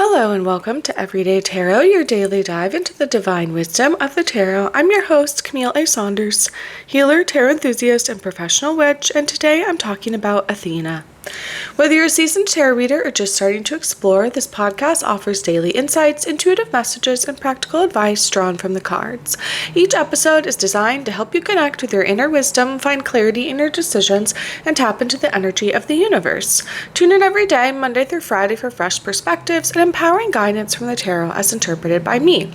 Hello and welcome to Everyday Tarot, your daily dive into the divine wisdom of the tarot. I'm your host, Camille A. Saunders, healer, tarot enthusiast, and professional witch, and today I'm talking about Athena. Whether you're a seasoned tarot reader or just starting to explore, this podcast offers daily insights, intuitive messages, and practical advice drawn from the cards. Each episode is designed to help you connect with your inner wisdom, find clarity in your decisions, and tap into the energy of the universe. Tune in every day, Monday through Friday, for fresh perspectives and empowering guidance from the tarot as interpreted by me.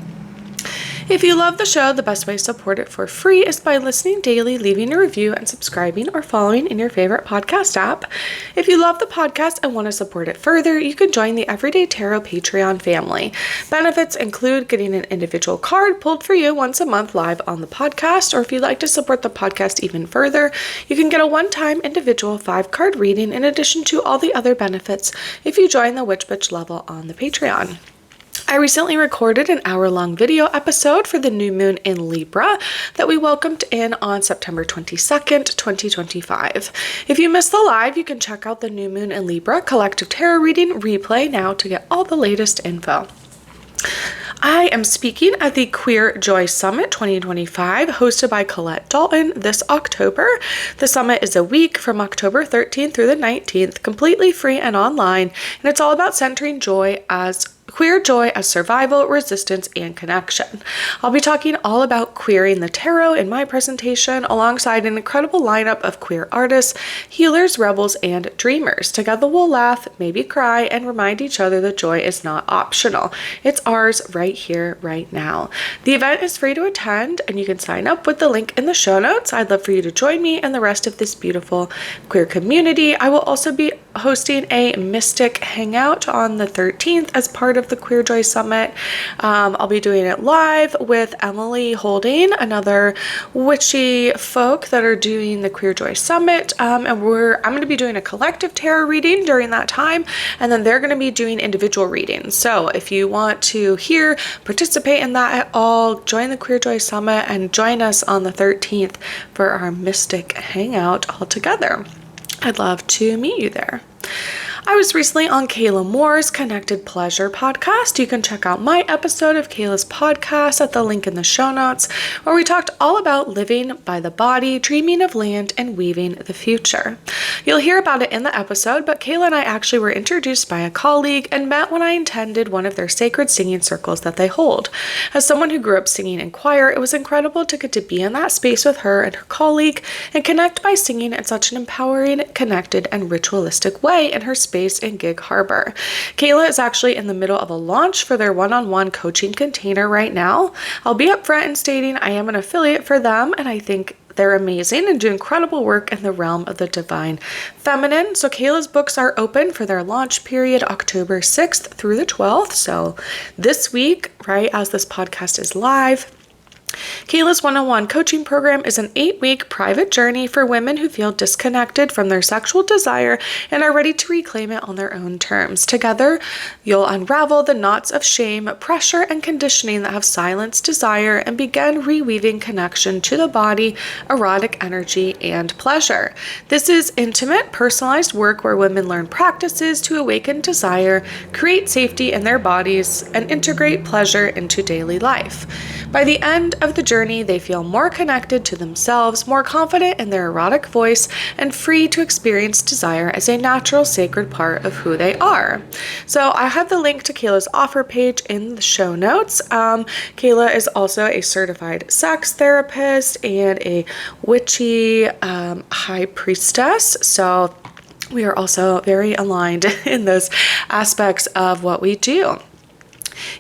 If you love the show, the best way to support it for free is by listening daily, leaving a review, and subscribing or following in your favorite podcast app. If you love the podcast and want to support it further, you can join the Everyday Tarot Patreon family. Benefits include getting an individual card pulled for you once a month live on the podcast, or if you'd like to support the podcast even further, you can get a one-time individual 5-card reading in addition to all the other benefits if you join the Witch Bitch level on the Patreon. I recently recorded an hour-long video episode for the new moon in Libra that we welcomed in on September 22nd, 2025. If you missed the live, you can check out the new moon in Libra collective tarot reading replay now to get all the latest info. I am speaking at the Queer Joy Summit 2025, hosted by Colette Dalton this October. The summit is a week from October 13th through the 19th, completely free and online, and it's all about centering queer joy as survival, resistance, and connection. I'll be talking all about queering the tarot in my presentation alongside an incredible lineup of queer artists, healers, rebels, and dreamers. Together we'll laugh, maybe cry, and remind each other that joy is not optional. It's ours right here, right now. The event is free to attend, and you can sign up with the link in the show notes. I'd love for you to join me and the rest of this beautiful queer community. I will also be hosting a mystic hangout on the 13th as part of the Queer Joy Summit. I'll be doing it live with Emily Holding, another witchy folk that are doing the Queer Joy Summit, and I'm going to be doing a collective tarot reading during that time, and then they're going to be doing individual readings. So if you want to participate in that at all, join the Queer Joy Summit and join us on the 13th for our mystic hangout all together. I'd love to meet you there. I was recently on Kayla Moore's Connected Pleasure podcast. You can check out my episode of Kayla's podcast at the link in the show notes, where we talked all about living by the body, dreaming of land, and weaving the future. You'll hear about it in the episode, but Kayla and I actually were introduced by a colleague and met when I attended one of their sacred singing circles that they hold. As someone who grew up singing in choir, it was incredible to get to be in that space with her and her colleague and connect by singing in such an empowering, connected, and ritualistic way in her space in Gig Harbor. Kayla is actually in the middle of a launch for their one-on-one coaching container right now. I'll be upfront in stating I am an affiliate for them, and I think they're amazing and do incredible work in the realm of the divine feminine. So Kayla's books are open for their launch period October 6th through the 12th. So this week, right as this podcast is live, Kayla's one-on-one coaching program is an 8-week private journey for women who feel disconnected from their sexual desire and are ready to reclaim it on their own terms. Together, you'll unravel the knots of shame, pressure, and conditioning that have silenced desire and begin reweaving connection to the body, erotic energy, and pleasure. This is intimate, personalized work where women learn practices to awaken desire, create safety in their bodies, and integrate pleasure into daily life. By the end of the journey, they feel more connected to themselves, more confident in their erotic voice, and free to experience desire as a natural, sacred part of who they are. So I have the link to Kayla's offer page in the show notes. Kayla is also a certified sex therapist and a witchy high priestess. So we are also very aligned in those aspects of what we do.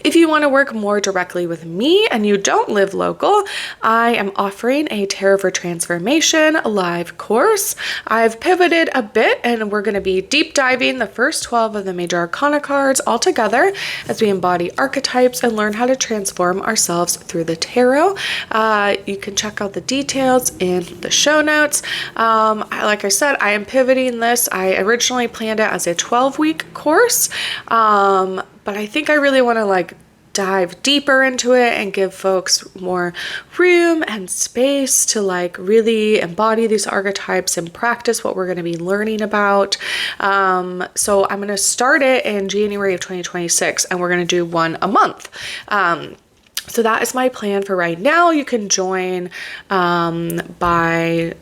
If you want to work more directly with me and you don't live local, I am offering a Tarot for Transformation live course. I've pivoted a bit and we're going to be deep diving the first 12 of the major arcana cards all together as we embody archetypes and learn how to transform ourselves through the tarot. You can check out the details in the show notes. Like I said, I am pivoting this. I originally planned it as a 12-week course, but I think I really want to dive deeper into it and give folks more room and space to like really embody these archetypes and practice what we're going to be learning about. So I'm going to start it in January of 2026, and we're going to do one a month. So that is my plan for right now. You can join by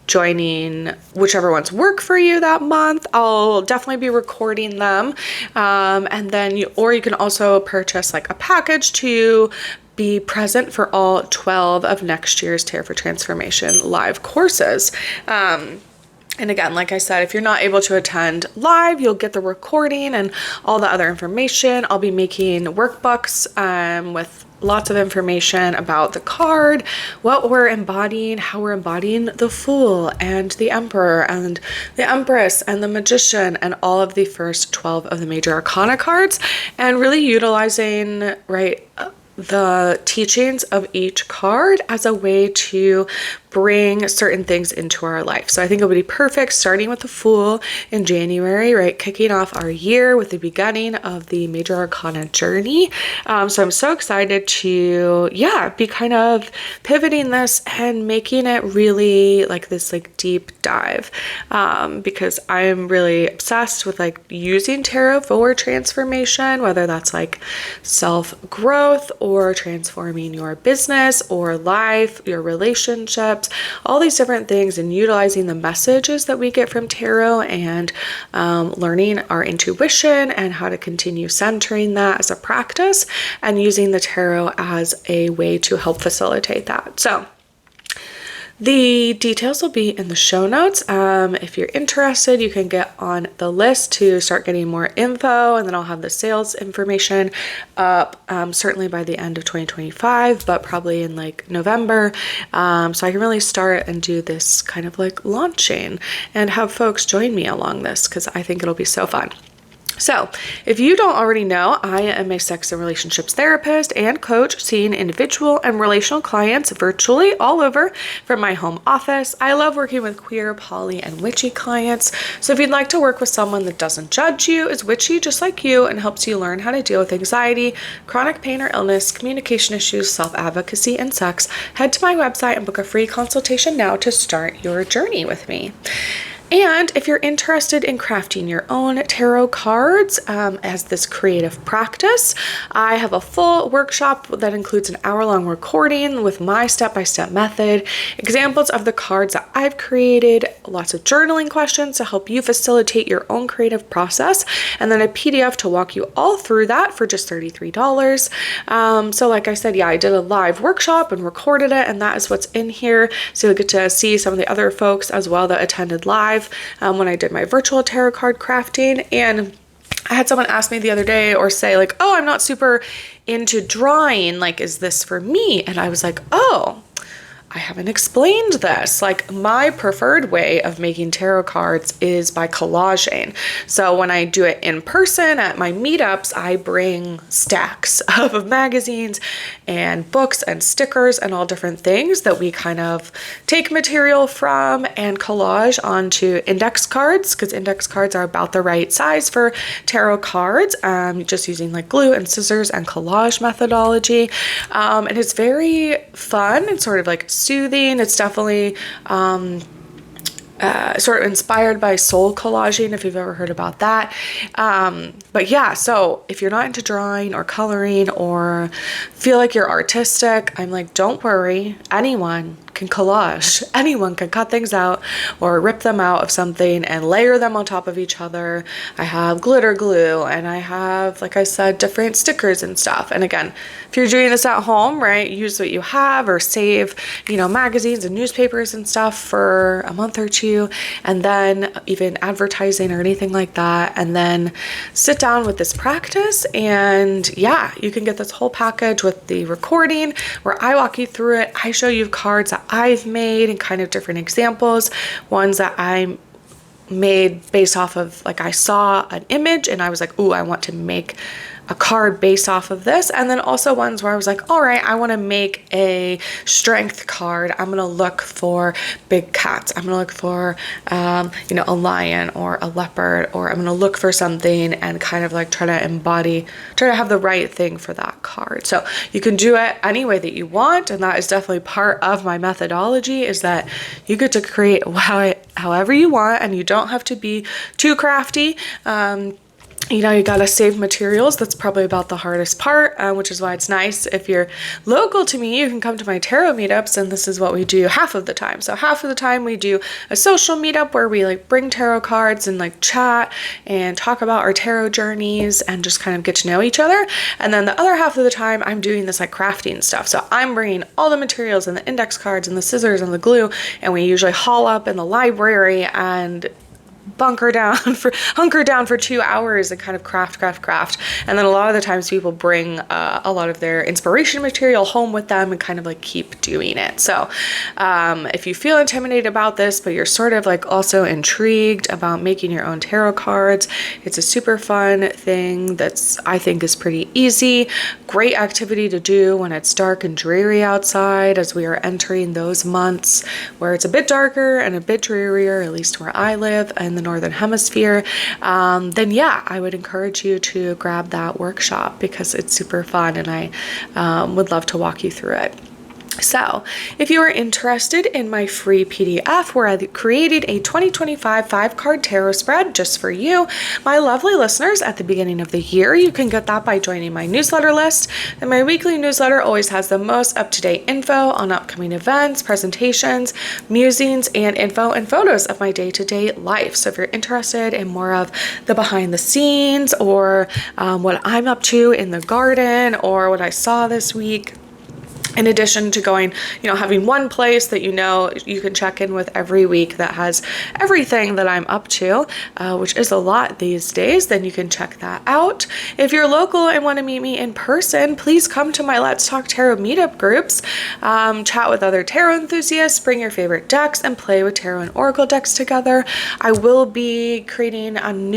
joining whichever ones work for you that month. I'll definitely be recording them. And then you can also purchase like a package to be present for all 12 of next year's Tarot for Transformation live courses. And again, like I said, if you're not able to attend live, you'll get the recording and all the other information. I'll be making workbooks with lots of information about the card, what we're embodying, how we're embodying the Fool and the Emperor and the Empress and the Magician and all of the first 12 of the major arcana cards, and really utilizing, the teachings of each card as a way to bring certain things into our life. So I think it would be perfect starting with the Fool in January, kicking off our year with the beginning of the major arcana journey. So I'm so excited to, be kind of pivoting this and making it really like this deep dive, because I'm really obsessed with using tarot for transformation, whether that's self-growth or transforming your business or life, your relationships, all these different things, and utilizing the messages that we get from tarot and learning our intuition and how to continue centering that as a practice and using the tarot as a way to help facilitate that. So the details will be in the show notes. If you're interested, you can get on the list to start getting more info, and then I'll have the sales information up certainly by the end of 2025, but probably in November. So I can really start and do this kind of launching and have folks join me along this, because I think it'll be so fun. So if you don't already know, I am a sex and relationships therapist and coach, seeing individual and relational clients virtually all over from my home office. I love working with queer, poly, and witchy clients. So if you'd like to work with someone that doesn't judge you, is witchy just like you, and helps you learn how to deal with anxiety, chronic pain or illness, communication issues, self-advocacy, and sex, head to my website and book a free consultation now to start your journey with me. And if you're interested in crafting your own tarot cards as this creative practice, I have a full workshop that includes an hour-long recording with my step-by-step method, examples of the cards that I've created, lots of journaling questions to help you facilitate your own creative process, and then a PDF to walk you all through that for just $33. So like I said, I did a live workshop and recorded it, and that is what's in here. So you'll get to see some of the other folks as well that attended live when I did my virtual tarot card crafting. And I had someone ask me the other day or say oh, I'm not super into drawing, is this for me? And I was oh, I haven't explained this. My preferred way of making tarot cards is by collaging. So when I do it in person at my meetups, I bring stacks of magazines and books and stickers and all different things that we kind of take material from and collage onto index cards, because index cards are about the right size for tarot cards, just using glue and scissors and collage methodology. And it's very fun and sort of soothing. It's definitely sort of inspired by soul collaging, if you've ever heard about that. But so if you're not into drawing or coloring or feel like you're artistic, I'm don't worry, anyone can collage. Anyone can cut things out or rip them out of something and layer them on top of each other. I have glitter glue, and I have, like I said, different stickers and stuff. And again, if you're doing this at home, use what you have, or save, magazines and newspapers and stuff for a month or two, and then even advertising or anything like that, and then sit down with this practice. And you can get this whole package with the recording where I walk you through it. I show you cards that I've made and kind of different examples, ones that I made based off of I saw an image and I was ooh, I want to make a card based off of this, and then also ones where I was like, all right, I want to make a strength card. I'm going to look for big cats. I'm going to look for, a lion or a leopard, or I'm going to look for something and kind of like try to have the right thing for that card. So you can do it any way that you want, and that is definitely part of my methodology, is that you get to create however you want, and you don't have to be too crafty. You gotta save materials. That's probably about the hardest part, which is why it's nice if you're local to me, you can come to my tarot meetups, and this is what we do half of the time. So half of the time we do a social meetup where we like bring tarot cards and like chat and talk about our tarot journeys and just kind of get to know each other. And then the other half of the time I'm doing this like crafting stuff. So I'm bringing all the materials and the index cards and the scissors and the glue, and we usually haul up in the library and hunker down for 2 hours and kind of craft. And then a lot of the times people bring a lot of their inspiration material home with them and kind of like keep doing it. So if you feel intimidated about this, but you're sort of like also intrigued about making your own tarot cards, it's a super fun thing that's, I think, is pretty easy. Great activity to do when it's dark and dreary outside, as we are entering those months where it's a bit darker and a bit drearier, at least where I live in the Northern Hemisphere. Then yeah, I would encourage you to grab that workshop because it's super fun, and I would love to walk you through it. So if you are interested in my free PDF where I created a 2025 5-card tarot spread just for you, my lovely listeners, at the beginning of the year, you can get that by joining my newsletter list. And my weekly newsletter always has the most up-to-date info on upcoming events, presentations, musings, and info and photos of my day-to-day life. So if you're interested in more of the behind the scenes, or what I'm up to in the garden, or what I saw this week, in addition to going, having one place that you can check in with every week that has everything that I'm up to, which is a lot these days, then you can check that out. If you're local and want to meet me in person, please come to my Let's Talk Tarot meetup groups, chat with other tarot enthusiasts, bring your favorite decks, and play with tarot and oracle decks together. I will be creating an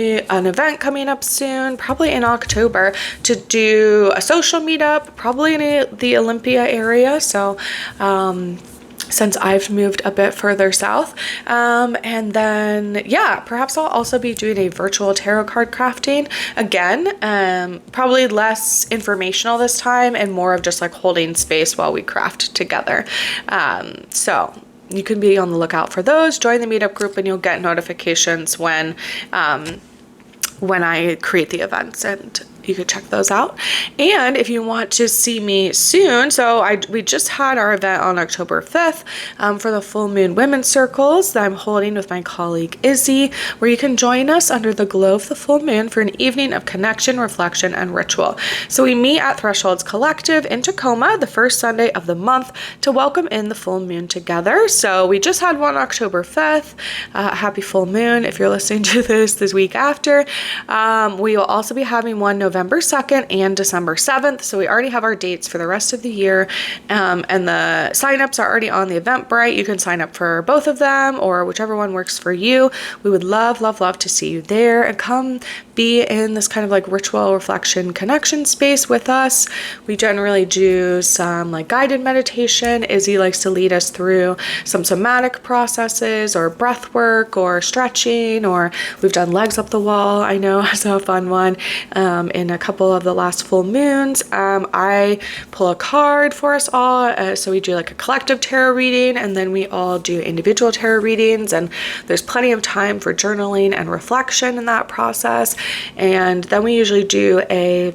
event coming up soon, probably in October, to do a social meetup, probably in the Olympia area. So since I've moved a bit further south, and then perhaps I'll also be doing a virtual tarot card crafting again, probably less informational this time and more of just like holding space while we craft together. So you can be on the lookout for those. Join the meetup group and you'll get notifications when I create the events, and you could check those out. And if you want to see me soon, we just had our event on October 5th for the full moon women's circles that I'm holding with my colleague Izzy, where you can join us under the glow of the full moon for an evening of connection, reflection, and ritual. So we meet at Thresholds Collective in Tacoma the first Sunday of the month to welcome in the full moon together. So we just had one October 5th. Happy full moon if you're listening to this week after. We will also be having one November 2nd and December 7th. So we already have our dates for the rest of the year. And the signups are already on the Eventbrite. You can sign up for both of them or whichever one works for you. We would love to see you there and come be in this kind of like ritual reflection connection space with us. We generally do some like guided meditation. Izzy likes to lead us through some somatic processes or breath work or stretching, or we've done legs up the wall. I know is a fun one in a couple of the last full moons. I pull a card for us all. So we do like a collective tarot reading, and then we all do individual tarot readings, and there's plenty of time for journaling and reflection in that process. And then we usually do a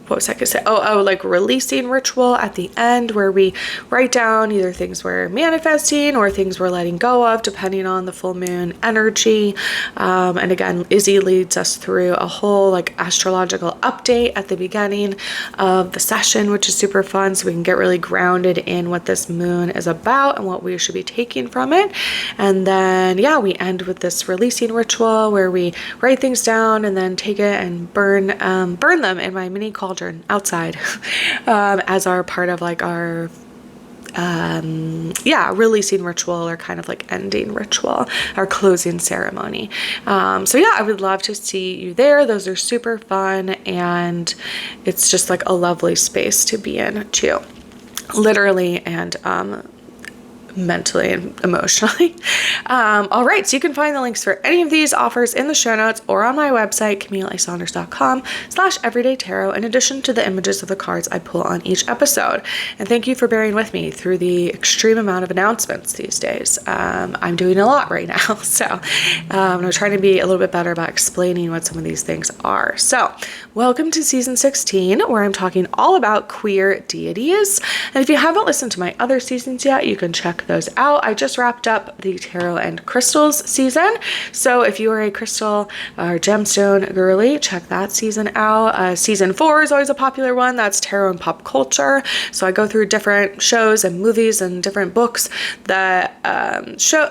what was I gonna say? Like releasing ritual at the end, where we write down either things we're manifesting or things we're letting go of, depending on the full moon energy. And again, Izzy leads us through a whole like astrological update at the beginning of the session, which is super fun. So we can get really grounded in what this moon is about and what we should be taking from it. And then, we end with this releasing ritual where we write things down and then take it and burn them in my mini cauldron outside as our part of like our releasing ritual or kind of like ending ritual or closing ceremony. So yeah, I would love to see you there. Those are super fun, and it's just like a lovely space to be in too, literally and mentally and emotionally. All right, so you can find the links for any of these offers in the show notes or on my website, CamilleASaunders.com/everydaytarot, in addition to the images of the cards I pull on each episode. And thank you for bearing with me through the extreme amount of announcements these days. I'm doing a lot right now, so I'm trying to be a little bit better about explaining what some of these things are. So welcome to season 16, where I'm talking all about queer deities. And if you haven't listened to my other seasons yet, you can check those out. I just wrapped up the tarot and crystals season, so if you are a crystal or gemstone girly, check that season out. Season 4 is always a popular one. That's tarot and pop culture. So I go through different shows and movies and different books that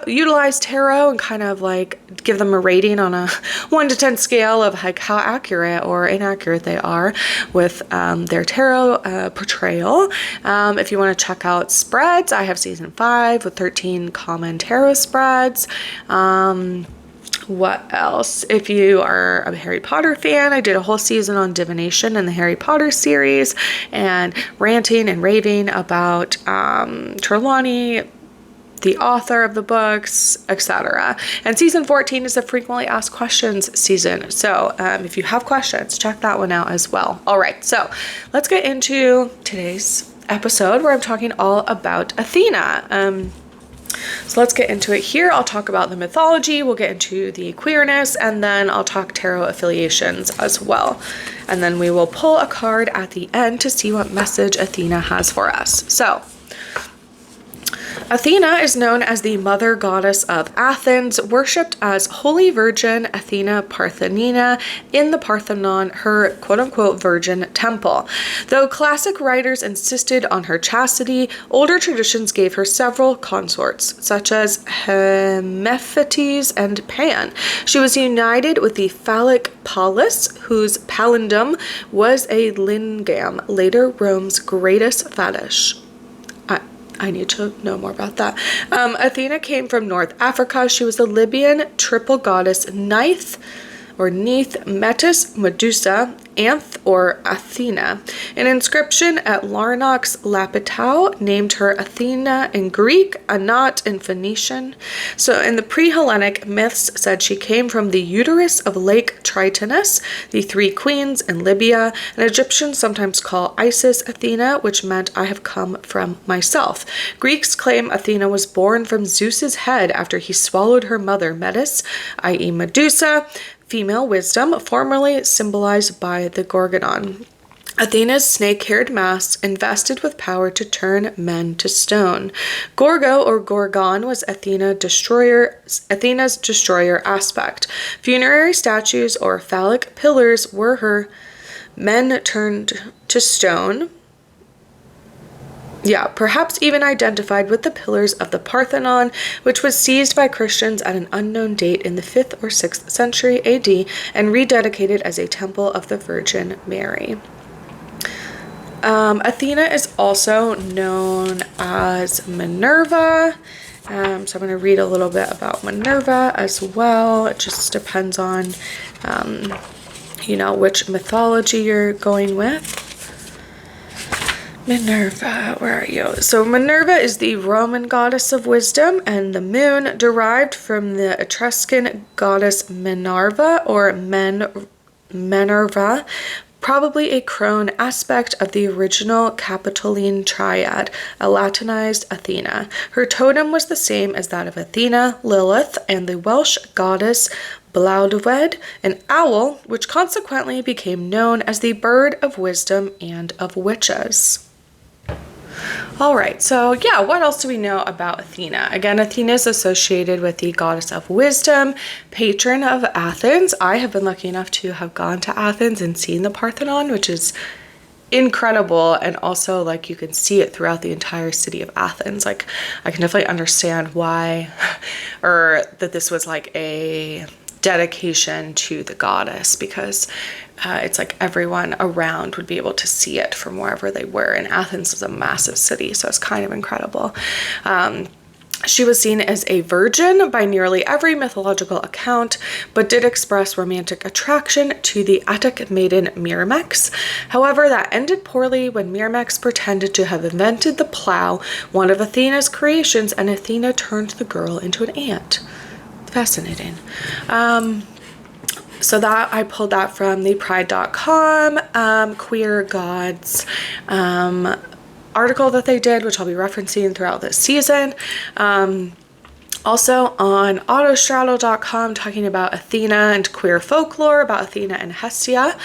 utilize tarot and kind of like give them a rating on a 1 to 10 scale of like how accurate or inaccurate they are with their tarot portrayal. If you want to check out spreads, I have season 5 with 13 common tarot spreads. What else? If you are a Harry Potter fan, I did a whole season on divination in the Harry Potter series and ranting and raving about Trelawney, the author of the books, etc. And season 14 is a frequently asked questions season. So if you have questions, check that one out as well. All right, so let's get into today's episode where I'm talking all about Athena. So let's get into it here. I'll talk about the mythology, we'll get into the queerness, and then I'll talk tarot affiliations as well. And then we will pull a card at the end to see what message Athena has for us. So Athena is known as the mother goddess of Athens, worshipped as Holy Virgin Athena Parthenina in the Parthenon, her quote-unquote virgin temple. Though classic writers insisted on her chastity, older traditions gave her several consorts, such as Hierophant and Pan. She was united with the phallic Pallas, whose palindrome was a lingam, later Rome's greatest fetish. I need to know more about that. Athena came from North Africa. She was a Libyan triple goddess, Neith, Metis, Medusa, Anth, or Athena. An inscription at Larnax Lapitau named her Athena in Greek, Anat in Phoenician. So in the pre-Hellenic myths said she came from the uterus of Lake Tritonus, the 3 queens in Libya, and Egyptians sometimes call Isis Athena, which meant I have come from myself. Greeks claim Athena was born from Zeus's head after he swallowed her mother Metis, i.e. Medusa, female wisdom, formerly symbolized by the Gorgonon. Athena's snake-haired mask invested with power to turn men to stone. Gorgo or Gorgon was Athena's destroyer aspect. Funerary statues or phallic pillars were her men turned to stone. Perhaps even identified with the pillars of the Parthenon, which was seized by Christians at an unknown date in the 5th or 6th century AD and rededicated as a temple of the Virgin Mary. Athena is also known as Minerva. So I'm going to read a little bit about Minerva as well. It just depends on, which mythology you're going with. Minerva, where are you? So Minerva is the Roman goddess of wisdom and the moon, derived from the Etruscan goddess Minerva or Minerva, probably a crone aspect of the original Capitoline triad, a Latinized Athena. Her totem was the same as that of Athena, Lilith, and the Welsh goddess Blawddwyd, an owl, which consequently became known as the bird of wisdom and of witches. All right, so what else do we know about Athena? Again, Athena is associated with the goddess of wisdom, patron of Athens. I have been lucky enough to have gone to Athens and seen the Parthenon, which is incredible, and also like you can see it throughout the entire city of Athens. Like I can definitely understand why, or that this was like a dedication to the goddess, because it's like everyone around would be able to see it from wherever they were. And Athens was a massive city, so it's kind of incredible. She was seen as a virgin by nearly every mythological account, but did express romantic attraction to the Attic maiden Myrmex. However, that ended poorly when Myrmex pretended to have invented the plow, one of Athena's creations, and Athena turned the girl into an ant. Fascinating. So that I pulled that from the pride.com queer gods article that they did, which I'll be referencing throughout this season. Also on autostraddle.com, talking about Athena and queer folklore, about Athena and Hestia.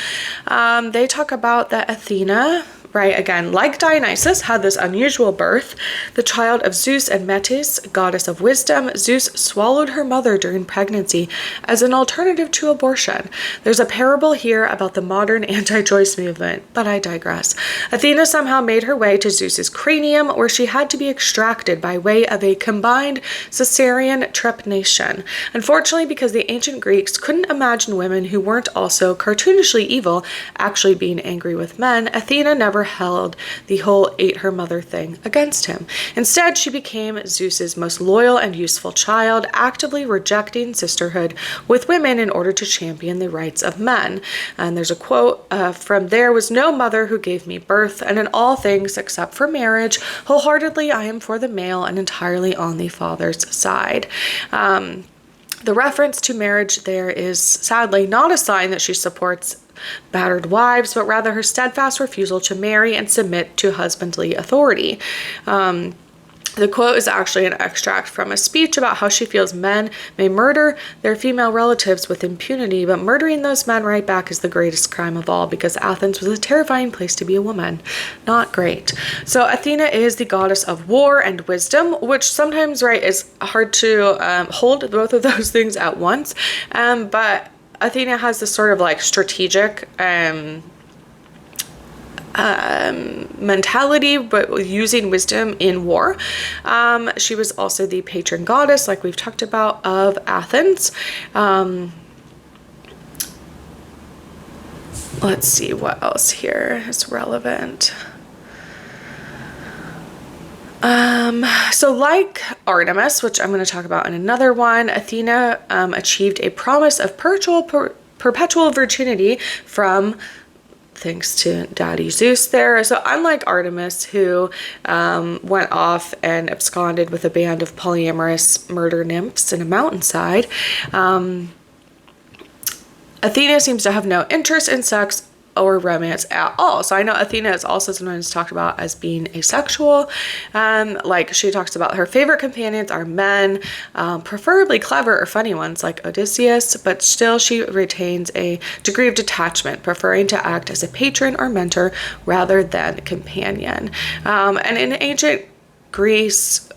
They talk about that Athena, right, again, like Dionysus, had this unusual birth. The child of Zeus and Metis, goddess of wisdom, Zeus swallowed her mother during pregnancy as an alternative to abortion. There's a parable here about the modern anti-choice movement, but I digress. Athena somehow made her way to Zeus's cranium, where she had to be extracted by way of a combined cesarean trepanation. Unfortunately, because the ancient Greeks couldn't imagine women who weren't also cartoonishly evil actually being angry with men, Athena never held the whole ate her mother thing against him. Instead, she became Zeus's most loyal and useful child, actively rejecting sisterhood with women in order to champion the rights of men. And there's a quote from "There was no mother who gave me birth, and in all things except for marriage, wholeheartedly I am for the male and entirely on the father's side." The reference to marriage there is sadly not a sign that she supports battered wives, but rather her steadfast refusal to marry and submit to husbandly authority. The quote is actually an extract from a speech about how she feels men may murder their female relatives with impunity, but murdering those men right back is the greatest crime of all, because Athens was a terrifying place to be a woman. Not great. So Athena is the goddess of war and wisdom, which sometimes, right, is hard to hold both of those things at once. But Athena has this sort of like strategic mentality, but using wisdom in war. She was also the patron goddess, like we've talked about, of Athens. Let's see what else here is relevant. So like Artemis, which I'm going to talk about in another one, Athena achieved a promise of perpetual virginity from, thanks to Daddy Zeus there. So unlike Artemis, who went off and absconded with a band of polyamorous murder nymphs in a mountainside, Athena seems to have no interest in sex or romance at all. So I know Athena is also sometimes talked about as being asexual. Like she talks about her favorite companions are men, preferably clever or funny ones like Odysseus, but still she retains a degree of detachment, preferring to act as a patron or mentor rather than companion. And in ancient Greece,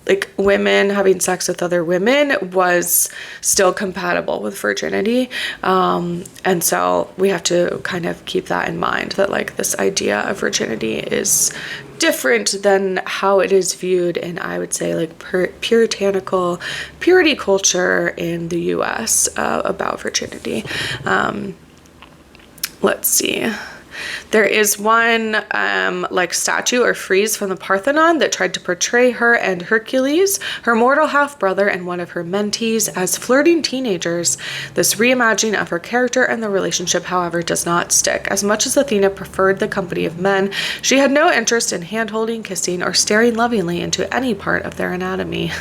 like women having sex with other women was still compatible with virginity. And so we have to kind of keep that in mind, that like this idea of virginity is different than how it is viewed in, I would say, like puritanical purity culture in the US about virginity. Let's see. There is one like statue or frieze from the Parthenon that tried to portray her and Hercules, her mortal half-brother and one of her mentees, as flirting teenagers. This reimagining of her character and the relationship, however, does not stick. As much as Athena preferred the company of men, she had no interest in hand-holding, kissing, or staring lovingly into any part of their anatomy.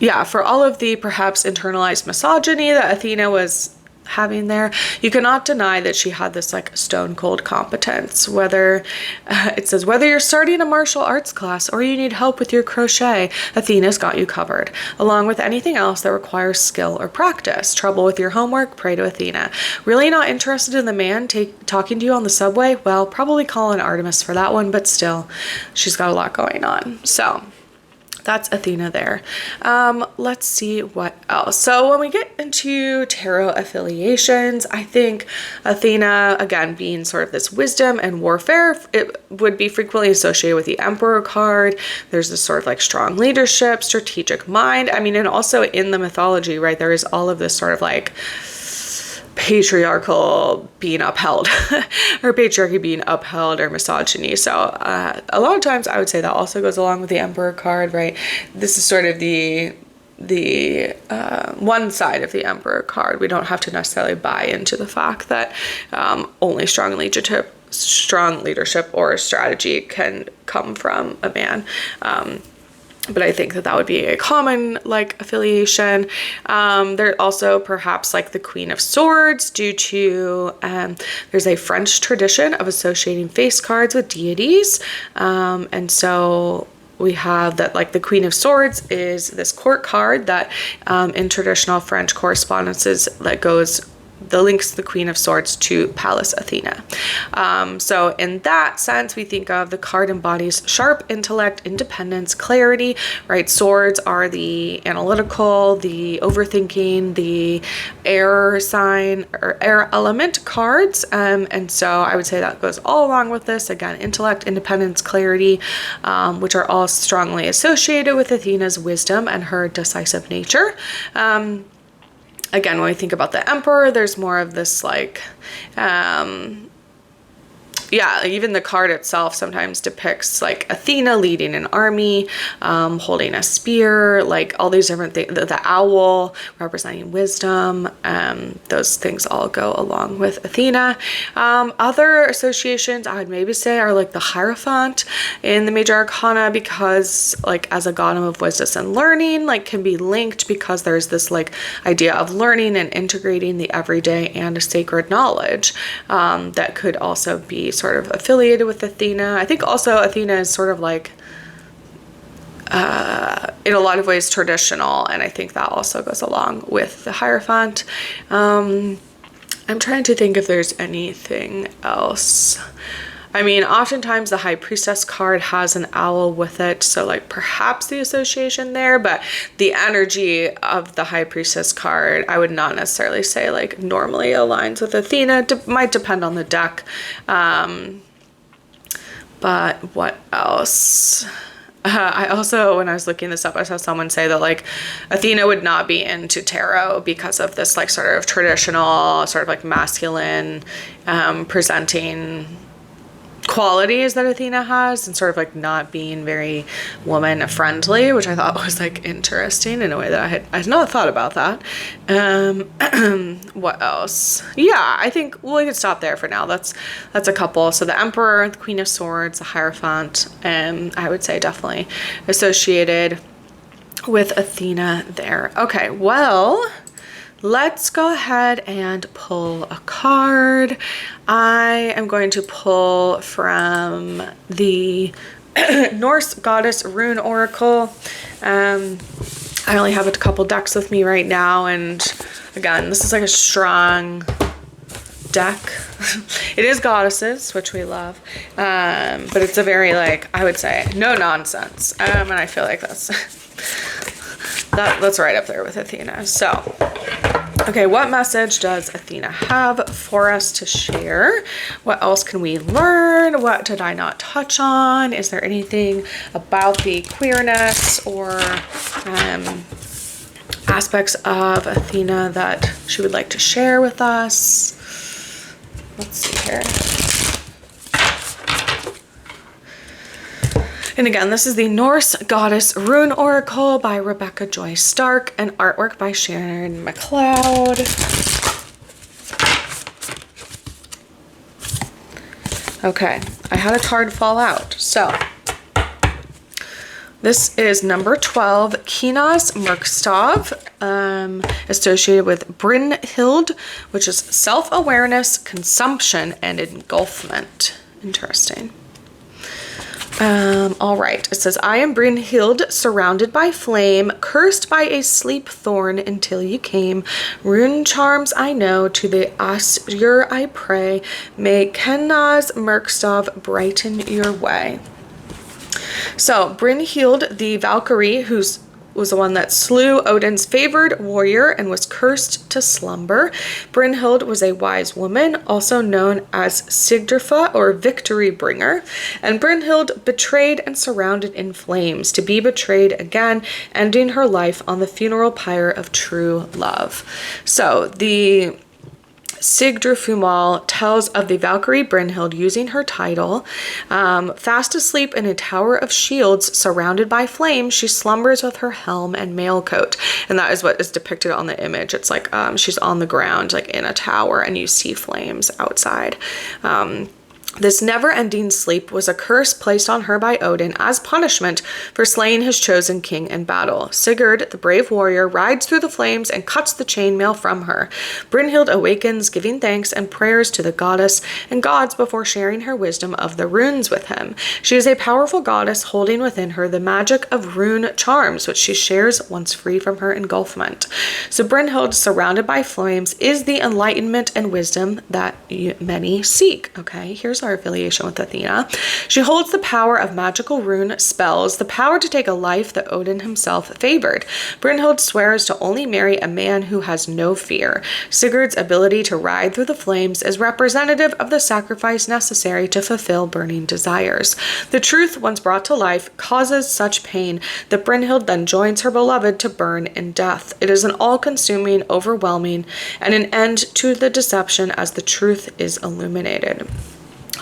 Yeah, for all of the perhaps internalized misogyny that Athena was having there, you cannot deny that she had this like stone cold competence. Whether it says whether you're starting a martial arts class or you need help with your crochet, Athena's got you covered. Along with anything else that requires skill or practice. Trouble with your homework? Pray to Athena. Really not interested in the man talking to you on the subway? Well, probably call on Artemis for that one, but still, she's got a lot going on. So that's Athena there. Let's see what else. So when we get into tarot affiliations, I think Athena, again, being sort of this wisdom and warfare, it would be frequently associated with the Emperor card. There's this sort of like strong leadership, strategic mind. I mean, and also in the mythology, right, there is all of this sort of like patriarchal being upheld or patriarchy being upheld or misogyny. So a lot of times I would say that also goes along with the Emperor card, right? This is sort of the one side of the Emperor card. We don't have to necessarily buy into the fact that only strong leadership or strategy can come from a man. But I think that that would be a common like affiliation. There also perhaps like the Queen of Swords due to there's a French tradition of associating face cards with deities. And so we have that like the Queen of Swords is this court card that in traditional French correspondences that links the Queen of Swords to Pallas Athena. So in that sense, we think of the card embodies sharp intellect, independence, clarity, right? Swords are the analytical, the overthinking, the air sign or air element cards. And so I would say that goes all along with this. Again, intellect, independence, clarity, which are all strongly associated with Athena's wisdom and her decisive nature. Again, when we think about the Emperor, there's more of this like, even the card itself sometimes depicts like Athena leading an army, holding a spear, like all these different things, the owl representing wisdom, those things all go along with Athena. Other associations I would maybe say are like the Hierophant in the major arcana, because like as a god of wisdom and learning, like can be linked because there's this like idea of learning and integrating the everyday and sacred knowledge that could also be sort of affiliated with Athena. I think also Athena is sort of like in a lot of ways traditional, and I think that also goes along with the Hierophant. I'm trying to think if there's anything else. I mean, oftentimes the High Priestess card has an owl with it, so like perhaps the association there, but the energy of the High Priestess card, I would not necessarily say like normally aligns with Athena. Might depend on the deck. But what else? I also, when I was looking this up, I saw someone say that like Athena would not be into tarot because of this like sort of traditional, sort of like masculine presenting qualities that Athena has, and sort of like not being very woman friendly, which I thought was like interesting in a way that I had not thought about that. What else? Yeah, I think we could stop there for now. That's a couple. So the Emperor, the Queen of Swords, the Hierophant, I would say definitely associated with Athena there. Okay, well, let's go ahead and pull a card. I am going to pull from the Norse Goddess Rune Oracle. I only have a couple decks with me right now, and again, this is like a strong deck. It is goddesses, which we love, but it's a very like, I would say, no nonsense, and I feel like that's right up there with Athena. So okay, what message does Athena have for us to share? What else can we learn? What did I not touch on? Is there anything about the queerness or aspects of Athena that she would like to share with us? Let's see here. And again, this is the Norse Goddess Rune Oracle by Rebecca Joy Stark and artwork by Sharon McLeod. Okay, I had a card fall out. So this is number 12, Kinas Merkstov, associated with Brynhild, which is self-awareness, consumption, and engulfment. Interesting. All right, it says, I am Brynhild, surrounded by flame, cursed by a sleep thorn until you came. Rune charms I know, to the Asur I pray. May Kenaz Merkstov brighten your way. So Brynhild, the Valkyrie, was the one that slew Odin's favored warrior and was cursed to slumber. Brynhild was a wise woman, also known as Sigdrifa or victory bringer, and Brynhild betrayed and surrounded in flames to be betrayed again, ending her life on the funeral pyre of true love. So the Sigdrifumal tells of the Valkyrie Brynhild using her title. Fast asleep in a tower of shields surrounded by flames, she slumbers with her helm and mail coat. And that is what is depicted on the image. It's like she's on the ground, like in a tower, and you see flames outside. This never-ending sleep was a curse placed on her by Odin as punishment for slaying his chosen king in battle. Sigurd, the brave warrior, rides through the flames and cuts the chainmail from her. Brynhild awakens, giving thanks and prayers to the goddess and gods before sharing her wisdom of the runes with him. She is a powerful goddess holding within her the magic of rune charms, which she shares once free from her engulfment. So Brynhild, surrounded by flames, is the enlightenment and wisdom that many seek. Okay, here's our affiliation with Athena. She holds the power of magical rune spells, the power to take a life that Odin himself favored. Brynhild swears to only marry a man who has no fear. Sigurd's ability to ride through the flames is representative of the sacrifice necessary to fulfill burning desires. The truth, once brought to life, causes such pain that Brynhild then joins her beloved to burn in death. It is an all-consuming, overwhelming, and an end to the deception as the truth is illuminated.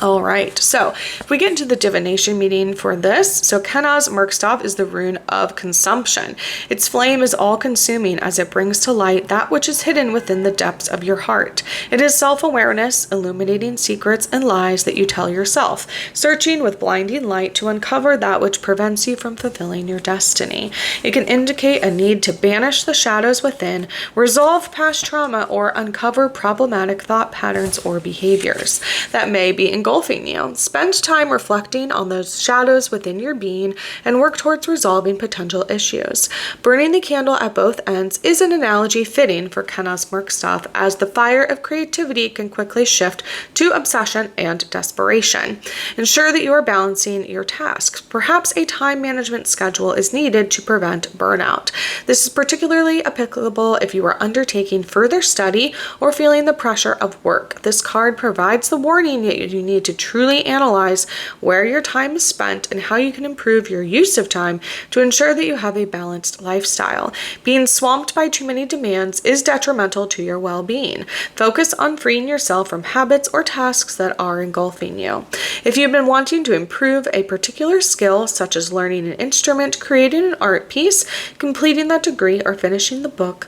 All right, so if we get into the divination meaning for this, so Kenaz Merkstav is the rune of consumption. Its flame is all-consuming as it brings to light that which is hidden within the depths of your heart. It is self-awareness, illuminating secrets and lies that you tell yourself, searching with blinding light to uncover that which prevents you from fulfilling your destiny. It can indicate a need to banish the shadows within, resolve past trauma, or uncover problematic thought patterns or behaviors that may be engulfing you. Spend time reflecting on those shadows within your being and work towards resolving potential issues. Burning the candle at both ends is an analogy fitting for Kenaz Merkstav, as the fire of creativity can quickly shift to obsession and desperation. Ensure that you are balancing your tasks. Perhaps a time management schedule is needed to prevent burnout. This is particularly applicable if you are undertaking further study or feeling the pressure of work. This card provides the warning that you need to truly analyze where your time is spent and how you can improve your use of time to ensure that you have a balanced lifestyle. Being swamped by too many demands is detrimental to your well-being. Focus on freeing yourself from habits or tasks that are engulfing you. If you've been wanting to improve a particular skill, such as learning an instrument, creating an art piece, completing that degree, or finishing the book,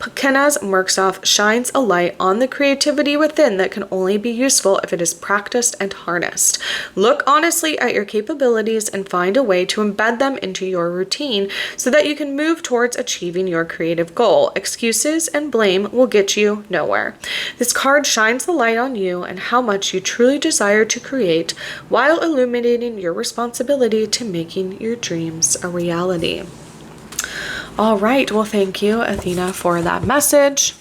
Kenaz Merkstav shines a light on the creativity within that can only be useful if it is practiced and harnessed. Look honestly at your capabilities and find a way to embed them into your routine so that you can move towards achieving your creative goal. Excuses and blame will get you nowhere. This card shines the light on you and how much you truly desire to create while illuminating your responsibility to making your dreams a reality. All right, well, thank you, Athena, for that message.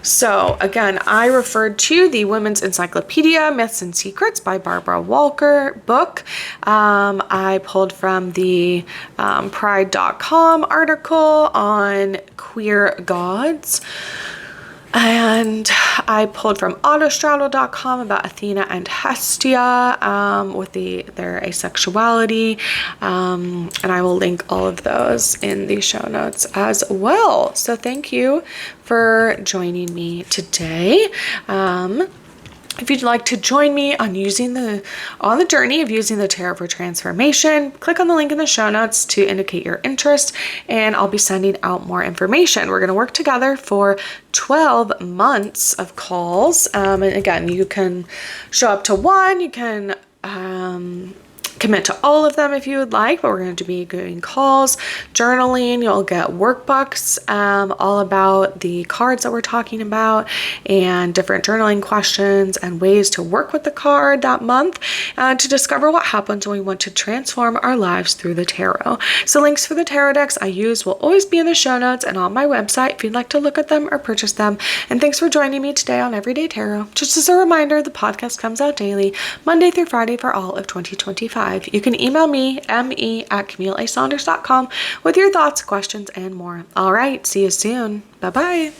So again, I referred to the Women's Encyclopedia, Myths and Secrets by Barbara Walker book. I pulled from the pride.com article on queer gods. And I pulled from autostraddle.com about Athena and Hestia with their asexuality. And I will link all of those in the show notes as well. So thank you for joining me today. If you'd like to join me on the journey of using the tarot for transformation, click on the link in the show notes to indicate your interest, and I'll be sending out more information. We're going to work together for 12 months of calls. And again, you can show up to one, you can commit to all of them if you would like, but we're going to be doing calls, journaling. You'll get workbooks all about the cards that we're talking about and different journaling questions and ways to work with the card that month to discover what happens when we want to transform our lives through the tarot. So links for the tarot decks I use will always be in the show notes and on my website if you'd like to look at them or purchase them. And thanks for joining me today on Everyday Tarot. Just as a reminder, the podcast comes out daily, Monday through Friday for all of 2025. 2025. You can email me, me@CamilleASaunders.com, with your thoughts, questions, and more. All right, see you soon. Bye-bye.